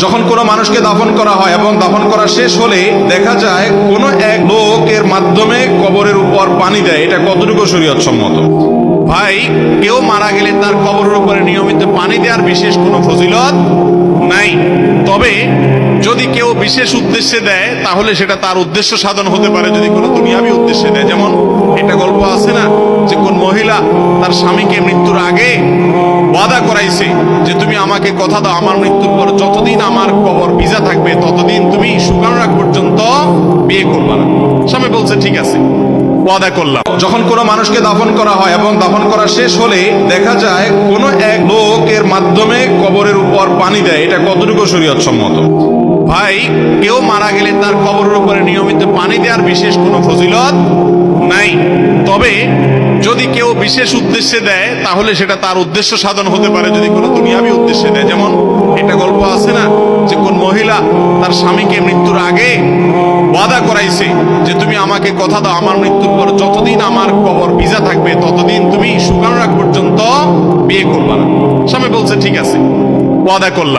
যখন কোনো মানুষকে দাফন করা হয় এবং দাফন করা শেষ হলে দেখা যায় কোনো এক লোকের মাধ্যমে কবরের উপর পানি দেয়, এটা কতটুকু শরীয়ত সম্মত? ভাই, কেউ মারা গেলে তার কবরের উপরে নিয়মিত পানি দেওয়ার বিশেষ কোনো ফজিলত নাই। তবে যদি কেউ বিশেষ উদ্দেশ্যে দেয় তাহলে সেটা তার উদ্দেশ্য সাধন হতে পারে, যদি কোনো দুনিয়াবি উদ্দেশ্যে দেয়। যেমন এটা গল্প আছে না, যে কোন মহিলা তার স্বামীকে মৃত্যুর আগে ওয়াদা করাইছে যে তুমি আমাকে কথা দাও, আমার মৃত্যুর পর যতদিন আমার কবর ভিজা থাকবে ততদিন তুমি শুকানো রাখ পর্যন্ত বিয়ে করবা না। স্বামী বলছে ঠিক আছে, ওয়াদা করলাম। যখন কোনো মানুষকে দাফন করা হয় এবং দাফন করা শেষ হলে দেখা যায় কোনো এক লোকের মাধ্যমে কবরের উপর পানি দেয়, এটা কতটুকু শরীয়ত সম্মত? ভাই, কেউ মারা গেলে তার কবরের উপরে নিয়মিত পানি দেওয়ার বিশেষ কোনো ফজিলত নাই। তবে যদি কেউ বিশেষ উদ্দেশ্যে দেয় তাহলে সেটা তার উদ্দেশ্য সাধন হতে পারে, যদি কোনো দুনিয়াবি উদ্দেশ্যে দেয়। যেমন এটা গল্প আছে না, যে কোন মহিলা তার স্বামীকে মৃত্যুর আগে ওয়াদা করাইছে যে তুমি আমাকে কথা দাও, আমার মৃত্যুর পর যতদিন আমার কবর ভিজা থাকবে ততদিন তুমি শুকানো রাখ পর্যন্ত বিয়ে করবা না। স্বামী বলছে ঠিক আছে, ওয়াদা করলাম।